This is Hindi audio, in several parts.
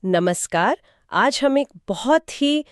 नमस्कार। आज हम एक बहुत ही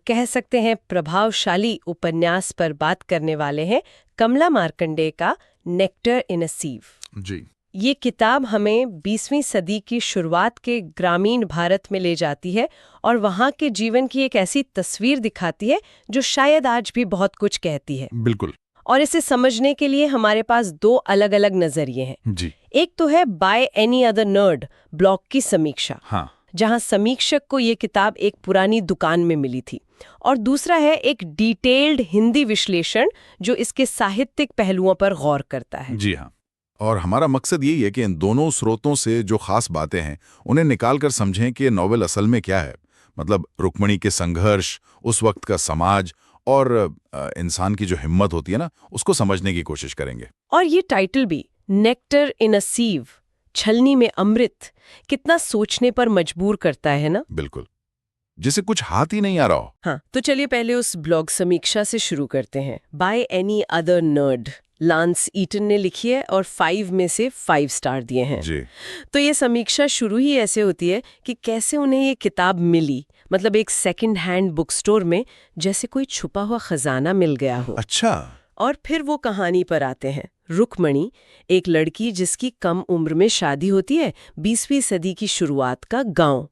कह सकते हैं प्रभावशाली उपन्यास पर बात करने वाले हैं, कमला मार्कंडेय का नेक्टर इन अ सीव। जी। ये किताब हमें 20वीं सदी की शुरुआत के ग्रामीण भारत में ले जाती है और वहाँ के जीवन की एक ऐसी तस्वीर दिखाती है जो शायद आज भी बहुत कुछ कहती है। बिल्कुल। और इसे समझने के लिए हमारे पास दो अलग-अलग नजरिए हैं। जी। एक तो है bye any other nerd blog की समीक्षा, हाँ। जहां समीक्षक को ये किताब एक पुरानी दुकान में मिली थी, और दूसरा है एक डिटेल्ड हिंदी विश्लेषण जो इसके साहित्यिक पहलुओं पर गौर करता है। जी हाँ। और हमारा मकसद यही है कि इन दोनों स्रोतों से जो खास बातें हैं उन्हें निकाल कर समझें कि ये नॉवेल असल में क्या है। मतलब रुक्मिणी के संघर्ष, उस वक्त का समाज और इंसान की जो हिम्मत होती है ना, उसको समझने की कोशिश करेंगे। और ये टाइटल भी, नेक्टर इन अ सीव, छलनी में अमृत, कितना सोचने पर मजबूर करता है ना। बिल्कुल, जिसे कुछ हाथ ही नहीं आ रहा हो। हाँ, तो चलिए पहले उस ब्लॉग समीक्षा से शुरू करते हैं। By any other nerd, Lance Eaton ने लिखी है और 5 में से 5 स्टार दिए हैं। जी। तो ये समीक्षा शुरू ही ऐसे होती है कि कैसे उन्हें ये किताब मिली, मतलब एक सेकंड हैंड बुक स्टोर में, जैसे कोई छुपा हुआ खजाना मिल गया हो। अच्छा। और फिर वो कहानी पर आते हैं। रुक्मिणी, एक लड़की जिसकी कम उम्र में शादी होती है, 20वीं सदी की शुरुआत का गांव।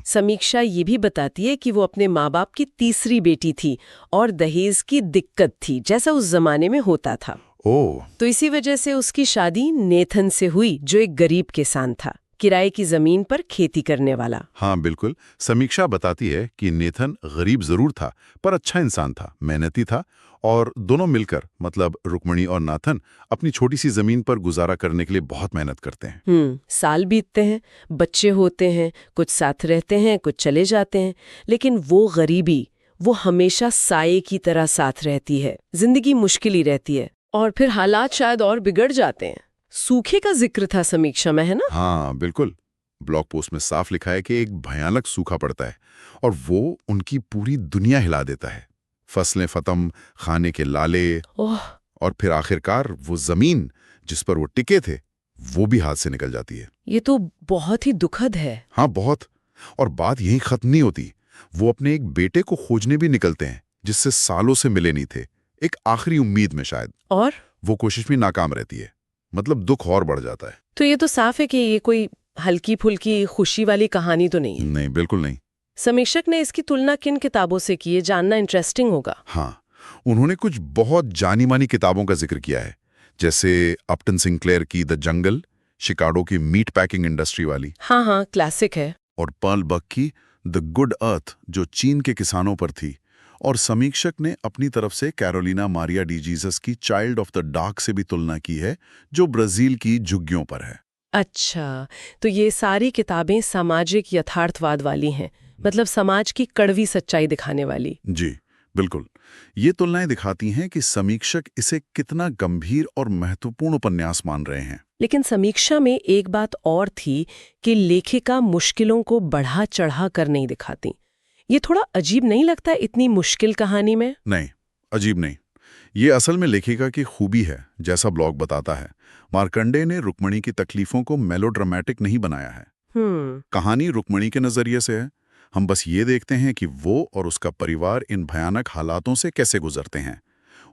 समीक्षा ये भी बताती है कि वो अपने माँ बाप की तीसरी बेटी थी और दहेज की दिक्कत थी, जैसा उस जमाने में होता था। ओह। तो इसी वजह से उसकी शादी नेथन से हुई, जो एक गरीब किसान था, किराए की जमीन पर खेती करने वाला। हाँ बिल्कुल। समीक्षा बताती है कि नेथन गरीब जरूर था पर अच्छा इंसान था, मेहनती था, और दोनों मिलकर, मतलब रुक्मिणी और नाथन, अपनी छोटी सी जमीन पर गुजारा करने के लिए बहुत मेहनत करते हैं। साल बीतते हैं, बच्चे होते हैं, कुछ साथ रहते हैं, कुछ चले जाते हैं, लेकिन वो गरीबी, वो हमेशा साये की तरह साथ रहती है। जिंदगी मुश्किल ही रहती है और फिर हालात शायद और बिगड़ जाते हैं। सूखे का जिक्र था समीक्षा में, है ना? हाँ बिल्कुल। ब्लॉग पोस्ट में साफ लिखा है कि एक भयानक सूखा पड़ता है और वो उनकी पूरी दुनिया हिला देता है। फसलें खत्म, खाने के लाले, ओह। और फिर आखिरकार वो जमीन जिस पर वो टिके थे वो भी हाथ से निकल जाती है। ये तो बहुत ही दुखद है। हाँ बहुत। और बात यहीं खत्म नहीं होती। वो अपने एक बेटे को खोजने भी निकलते हैं जिससे सालों से मिले नहीं थे, एक आखिरी उम्मीद में शायद। और वो कोशिश भी नाकाम रहती है। मतलब दुख और बढ़ जाता है। तो ये तो साफ है कि ये कोई हल्की फुल्की खुशी वाली कहानी तो नहीं है। नहीं, बिल्कुल नहीं। समीक्षक ने इसकी तुलना किन किताबों से की है, जानना इंटरेस्टिंग होगा। हाँ, उन्होंने कुछ बहुत जानी मानी किताबों का जिक्र किया है, जैसे अपटन सिंक्लेयर की द जंगल, शिकागो की मीट पैकिंग इंडस्ट्री वाली, हाँ हाँ, क्लासिक है। और पर्ल बक की द गुड अर्थ, जो चीन के किसानों पर थी। और समीक्षक ने अपनी तरफ से कैरोलिना मारिया डी जीसस की चाइल्ड ऑफ द डार्क से भी तुलना की है, जो ब्राजील की झुग्गियों पर है। अच्छा, तो ये सारी किताबें सामाजिक यथार्थवाद वाली हैं, मतलब समाज की कड़वी सच्चाई दिखाने वाली। जी बिल्कुल। ये तुलनाएं दिखाती हैं कि समीक्षक इसे कितना गंभीर और महत्वपूर्ण उपन्यास मान रहे हैं। लेकिन समीक्षा में एक बात और थी कि लेखिका मुश्किलों को बढ़ा चढ़ा कर नहीं दिखाती। ये थोड़ा अजीब नहीं लगता इतनी मुश्किल कहानी में? नहीं, अजीब नहीं। ये असल में लेखिका की खूबी है, जैसा ब्लॉग बताता है। मार्कंडेय ने रुक्मिणी की तकलीफों को मेलोड्रामेटिक नहीं बनाया है। कहानी रुक्मिणी के नजरिए से है। हम बस ये देखते हैं कि वो और उसका परिवार इन भयानक हालातों से कैसे गुजरते हैं।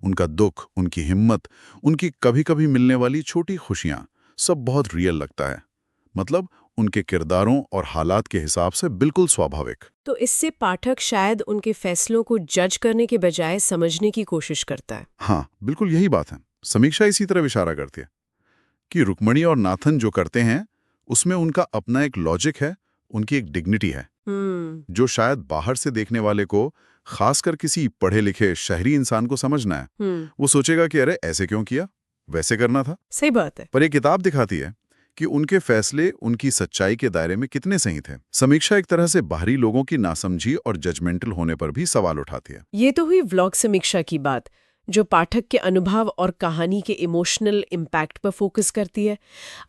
उनका दुख, उनकी हिम्मत, उनकी कभी-कभी मिलने वाली छोटी खुशियां, सब बहुत रियल लगता है। मतलब उनके किरदारों और हालात के हिसाब से बिल्कुल स्वाभाविक। तो इससे पाठक शायद उनके फैसलों को जज करने के बजाय समझने की कोशिश करता है। हाँ बिल्कुल, यही बात है। समीक्षा इसी तरह इशारा करती है कि रुक्मिणी और नाथन जो करते हैं उसमें उनका अपना एक लॉजिक है, उनकी एक डिग्निटी है, जो शायद बाहर से देखने वाले को, खासकर किसी पढ़े लिखे शहरी इंसान को समझना है। वो सोचेगा कि अरे ऐसे क्यों किया, वैसे करना था। सही बात है। पर ये किताब दिखाती है कि उनके फैसले उनकी सच्चाई के दायरे में कितने सही थे। समीक्षा एक तरह से बाहरी लोगों की नासमझी और जजमेंटल होने पर भी सवाल उठाती है। ये तो हुई व्लॉग समीक्षा की बात, जो पाठक के अनुभव और कहानी के इमोशनल इम्पैक्ट पर फोकस करती है।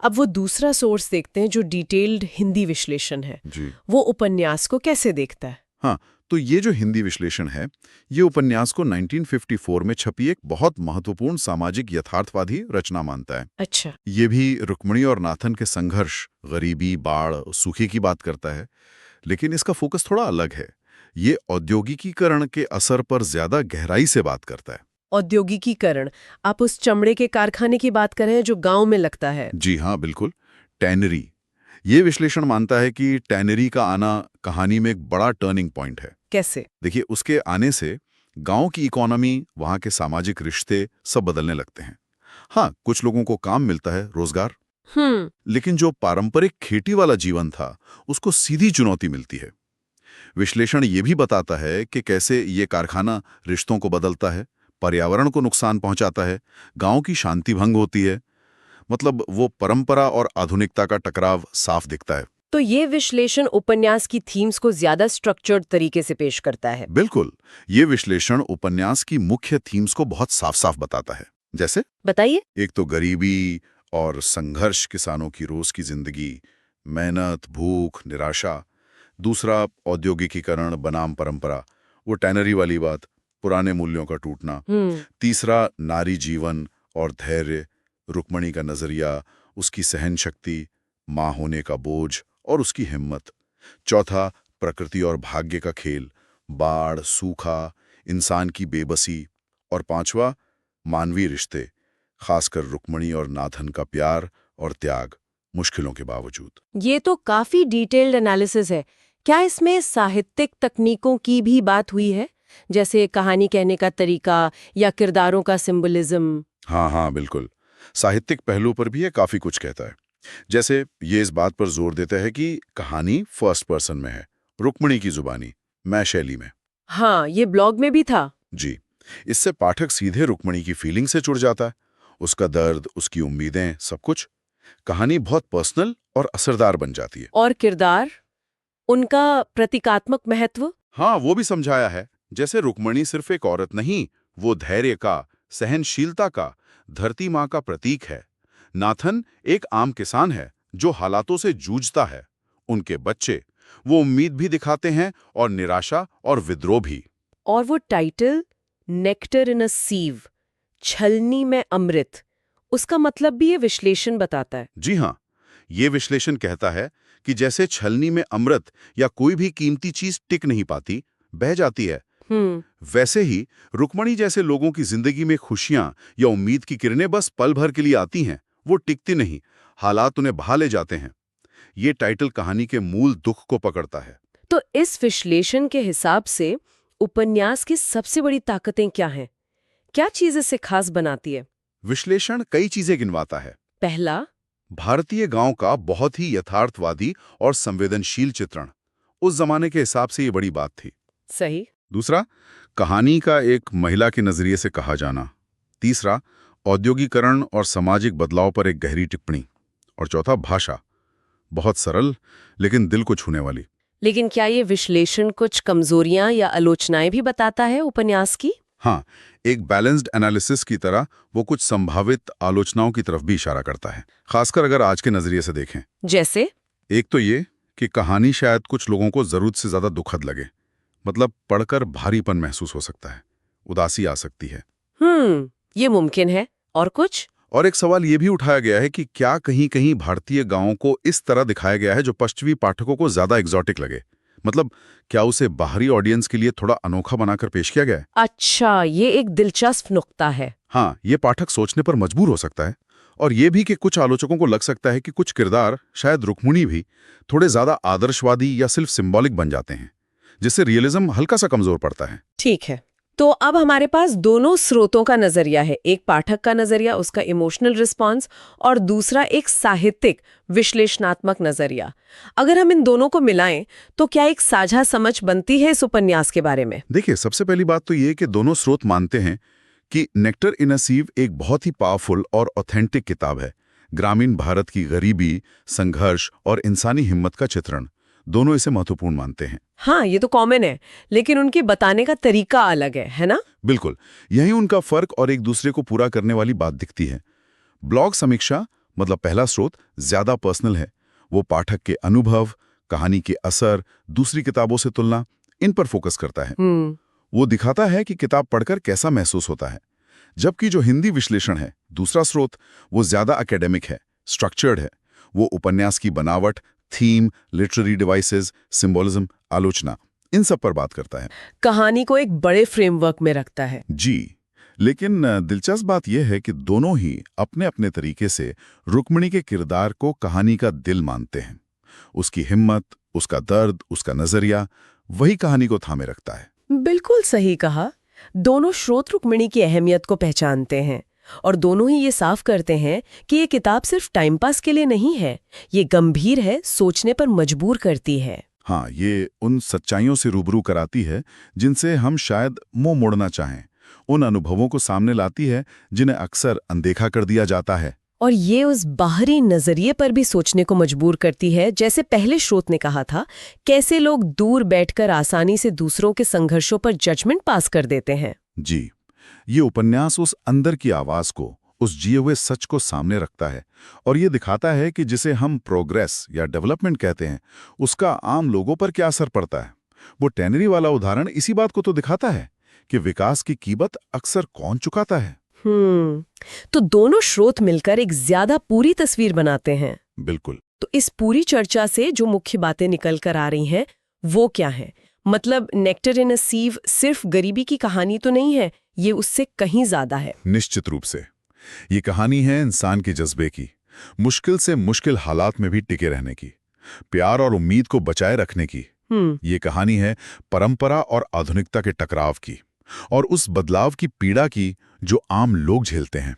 अब वो दूसरा सोर्स देखते हैं, जो डिटेल्ड हिंदी विश्लेषण है। जी। वो उपन्यास को कैसे देखता है? हाँ, तो ये जो हिंदी विश्लेषण है, ये उपन्यास को 1954 में छपी एक बहुत महत्वपूर्ण सामाजिक यथार्थवादी रचना मानता है। अच्छा। ये भी रुक्मिणी और नाथन के संघर्ष, गरीबी, बाढ़, सूखे की बात करता है। लेकिन इसका फोकस थोड़ा अलग है। ये औद्योगिकीकरण के असर पर ज्यादा गहराई से बात करता है। औद्योगिकीकरण, आप उस चमड़े के कारखाने की बात कर रहे हैं जो गांव में लगता है? जी हाँ, बिल्कुल। टैनरी। ये विश्लेषण मानता है कि टैनरी का आना कहानी में एक बड़ा टर्निंग पॉइंट है। कैसे? देखिए, उसके आने से गांव की इकोनॉमी, वहां के सामाजिक रिश्ते सब बदलने लगते हैं। हाँ, कुछ लोगों को काम मिलता है, रोजगार, लेकिन जो पारंपरिक खेती वाला जीवन था उसको सीधी चुनौती मिलती है। विश्लेषण ये भी बताता है कि कैसे ये कारखाना रिश्तों को बदलता है, पर्यावरण को नुकसान पहुंचाता है, गांव की शांति भंग होती है। मतलब वो परंपरा और आधुनिकता का टकराव साफ दिखता है। तो ये विश्लेषण उपन्यास की थीम्स को ज्यादा स्ट्रक्चर्ड तरीके से पेश करता है। बिल्कुल, ये विश्लेषण उपन्यास की मुख्य थीम्स को बहुत साफ साफ बताता है। जैसे बताइए। एक तो गरीबी और संघर्ष, किसानों की रोज की जिंदगी, मेहनत, भूख, निराशा। दूसरा औद्योगिकीकरण बनाम परंपरा, वो टैनरी वाली बात, पुराने मूल्यों का टूटना। तीसरा नारी जीवन और धैर्य, रुक्मणी का नजरिया, उसकी सहन शक्ति, माँ होने का बोझ और उसकी हिम्मत। चौथा प्रकृति और भाग्य का खेल, बाढ़, सूखा, इंसान की बेबसी। और पांचवा मानवीय रिश्ते, खासकर रुक्मणी और नाथन का प्यार और त्याग, मुश्किलों के बावजूद। ये तो काफी डिटेल्ड एनालिसिस है। क्या इसमें साहित्यिक तकनीकों की भी बात हुई है, जैसे कहानी कहने का तरीका या किरदारों का सिंबलिज्म? हाँ, बिल्कुल। साहित्यिक पहलू पर भी ये काफी कुछ कहता है। जैसे ये इस बात पर जोर देता है कि कहानी फर्स्ट पर्सन में है, रुक्मणी की जुबानी, मैं शैली में। हाँ, ये ब्लॉग में भी था। जी, इससे पाठक सीधे रुक्मणी की फीलिंग से जुड़ जाता है, उसका दर्द, उसकी उम्मीदें, सब कुछ। कहानी बहुत पर्सनल और असरदार बन जाती है। और किरदार, उनका प्रतीकात्मक महत्व? हाँ, वो भी समझाया है। जैसे रुक्मणी सिर्फ एक औरत नहीं, वो धैर्य का, सहनशीलता का, धरती माँ का प्रतीक है। नाथन एक आम किसान है जो हालातों से जूझता है। उनके बच्चे, वो उम्मीद भी दिखाते हैं और निराशा और विद्रोह भी। और वो टाइटल, नेक्टर इन अ सीव, छलनी में अमृत, उसका मतलब भी ये विश्लेषण बताता है। जी हाँ, ये विश्लेषण कहता है कि जैसे छलनी में अमृत या कोई भी कीमती चीज टिक नहीं पाती, बह जाती है, वैसे ही रुक्मणी जैसे लोगों की जिंदगी में खुशियां या उम्मीद की किरणें बस पल भर के लिए आती हैं, वो टिकती नहीं, हालात उन्हें बहा ले जाते हैं। ये टाइटल कहानी के मूल दुख को पकड़ता है। तो इस विश्लेषण के हिसाब से उपन्यास की सबसे बड़ी ताकतें क्या हैं? क्या चीज इसे खास बनाती है? विश्लेषण कई चीजें गिनवाता है। पहला, भारतीय गांव का बहुत ही यथार्थवादी और संवेदनशील चित्रण। उस जमाने के हिसाब से ये बड़ी बात थी। सही। दूसरा, कहानी का एक महिला के नजरिए से कहा जाना। तीसरा, औद्योगिकरण और सामाजिक बदलाव पर एक गहरी टिप्पणी। और चौथा, भाषा, बहुत सरल लेकिन दिल को छूने वाली। लेकिन क्या ये विश्लेषण कुछ कमजोरियां या आलोचनाएं भी बताता है उपन्यास की? हाँ, एक बैलेंस्ड एनालिसिस की तरह वो कुछ संभावित आलोचनाओं की तरफ भी इशारा करता है, खासकर अगर आज के नजरिए से देखें। जैसे? एक तो ये कि कहानी शायद कुछ लोगों को जरूरत से ज्यादा दुखद लगे। मतलब पढ़कर भारीपन महसूस हो सकता है, उदासी आ सकती है। ये मुमकिन है। और कुछ? और एक सवाल ये भी उठाया गया है कि क्या कहीं कहीं भारतीय गांवों को इस तरह दिखाया गया है जो पश्चिमी पाठकों को ज्यादा एग्जॉटिक लगे। मतलब क्या उसे बाहरी ऑडियंस के लिए थोड़ा अनोखा बनाकर पेश किया गया है? अच्छा, ये एक दिलचस्प नुक्ता है। हाँ, ये पाठक सोचने पर मजबूर हो सकता है। और ये भी कि कुछ आलोचकों को लग सकता है कि कुछ किरदार, शायद रुक्मिणी भी, थोड़े ज्यादा आदर्शवादी या सिर्फ सिंबॉलिक बन जाते हैं, जिससे रियलिज्म हल्का सा कमजोर पड़ता है। ठीक है, तो अब हमारे पास दोनों स्रोतों का नजरिया है। एक पाठक का नजरिया, उसका इमोशनल रिस्पॉन्स, और दूसरा एक साहित्यिक विश्लेषणात्मक नजरिया। अगर हम इन दोनों को मिलाएं तो क्या एक साझा समझ बनती है इस उपन्यास के बारे में? देखिए, सबसे पहली बात तो ये कि दोनों स्रोत मानते हैं कि नेक्टर इन अ सीव एक बहुत ही पावरफुल और ऑथेंटिक किताब है। ग्रामीण भारत की गरीबी, संघर्ष और इंसानी हिम्मत का चित्रण, दोनों इसे महत्वपूर्ण मानते हैं। हाँ, ये तो कॉमन है, लेकिन उनके बताने का तरीका अलग है ना? बिल्कुल, यही उनका फर्क और एक दूसरे को पूरा करने वाली बात दिखती है। ब्लॉग समीक्षा, मतलब पहला स्रोत, ज्यादा पर्सनल है। वो पाठक के अनुभव, कहानी के असर, दूसरी किताबों से तुलना, इन पर फोकस करता है। वो दिखाता है कि किताब पढ़कर कैसा महसूस होता है। जबकि जो हिंदी विश्लेषण है, दूसरा स्रोत, वो ज्यादा एकेडमिक है, स्ट्रक्चर्ड है। वो उपन्यास की बनावट, थीम, लिटरेरी डिवाइसेस, सिंबोलिज्म, आलोचना, इन सब पर बात करता है। कहानी को एक बड़े फ्रेमवर्क में रखता है। जी, लेकिन दिलचस्प बात यह है कि दोनों ही अपने अपने तरीके से रुक्मिणी के किरदार को कहानी का दिल मानते हैं। उसकी हिम्मत, उसका दर्द, उसका नजरिया वही कहानी को थामे रखता है। बिल्कुल सही कहा। दोनों स्रोत रुक्मिणी की अहमियत को पहचानते हैं और दोनों ही ये साफ करते हैं कि ये किताब सिर्फ टाइम पास के लिए नहीं है, ये गंभीर है, सोचने पर मजबूर करती है। हाँ, ये उन सच्चाइयों से रूबरू कराती है जिनसे हम शायद मुंह मोड़ना चाहें, उन अनुभवों को सामने लाती है जिन्हें अक्सर अनदेखा कर दिया जाता है। और ये उस बाहरी नजरिए पर भी सोचने को मजबूर करती है, जैसे पहले स्रोत ने कहा था, कैसे लोग दूर बैठकर आसानी से दूसरों के संघर्षों पर जजमेंट पास कर देते हैं। जी, ये उपन्यास उस अंदर की आवाज को, उस जिए हुए सच को सामने रखता है और ये दिखाता है कि जिसे हम प्रोग्रेस या डेवलपमेंट कहते हैं, उसका आम लोगों पर क्या असर पड़ता है। वो टैनरी वाला उदाहरण इसी बात को तो दिखाता है कि विकास की कीमत अक्सर कौन चुकाता है। तो दोनों स्रोत मिलकर एक ज्यादा पूरी तस्वीर बनाते हैं। बिल्कुल। तो इस पूरी चर्चा से जो मुख्य बातें निकल कर आ रही हैं, वो क्या है? मतलब नेक्टर इन अ सीव सिर्फ गरीबी की कहानी तो नहीं है, ये उससे कहीं ज्यादा है। निश्चित रूप से ये कहानी है इंसान के जज्बे की, मुश्किल से मुश्किल हालात में भी टिके रहने की, प्यार और उम्मीद को बचाए रखने की। ये कहानी है परंपरा और आधुनिकता के टकराव की और उस बदलाव की पीड़ा की जो आम लोग झेलते हैं।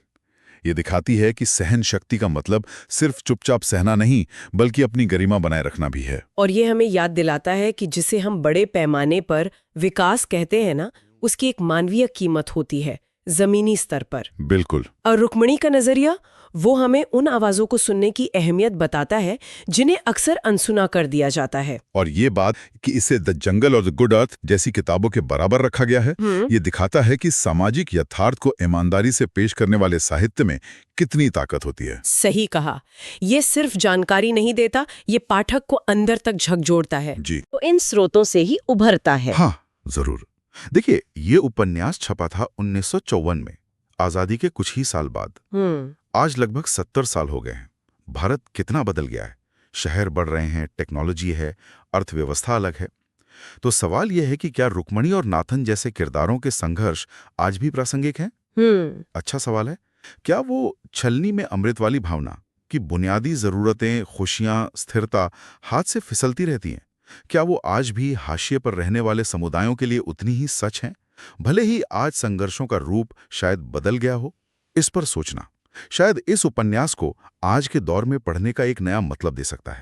ये दिखाती है कि सहन शक्ति का मतलब सिर्फ चुपचाप सहना नहीं, बल्कि अपनी गरिमा बनाए रखना भी है। और ये हमें याद दिलाता है कि जिसे हम बड़े पैमाने पर विकास कहते हैं ना, उसकी एक मानवीय कीमत होती है, जमीनी स्तर पर। बिल्कुल। और रुक्मिणी का नजरिया वो हमें उन आवाजों को सुनने की अहमियत बताता है जिन्हें अक्सर अनसुना कर दिया जाता है। और ये बात कि इसे द जंगल और द गुड अर्थ जैसी किताबों के बराबर रखा गया है, ये दिखाता है कि सामाजिक यथार्थ को ईमानदारी से पेश करने वाले साहित्य में कितनी ताकत होती है। सही कहा। ये सिर्फ जानकारी नहीं देता, ये पाठक को अंदर तक झकझोरता है। जी। तो इन स्रोतों से ही उभरता है। हाँ, जरूर। देखिए, ये उपन्यास छपा था 1954 में, आजादी के कुछ ही साल बाद। आज लगभग 70 साल हो गए हैं। भारत कितना बदल गया है, शहर बढ़ रहे हैं, टेक्नोलॉजी है, अर्थव्यवस्था अलग है। तो सवाल यह है कि क्या रुक्मिणी और नाथन जैसे किरदारों के संघर्ष आज भी प्रासंगिक हैं? अच्छा सवाल है। क्या वो छलनी में अमृत वाली भावना कि बुनियादी जरूरतें, खुशियां, स्थिरता हाथ से फिसलती रहती हैं, क्या वो आज भी हाशिए पर रहने वाले समुदायों के लिए उतनी ही सच हैं? भले ही आज संघर्षों का रूप शायद बदल गया हो। इस पर सोचना शायद इस उपन्यास को आज के दौर में पढ़ने का एक नया मतलब दे सकता है।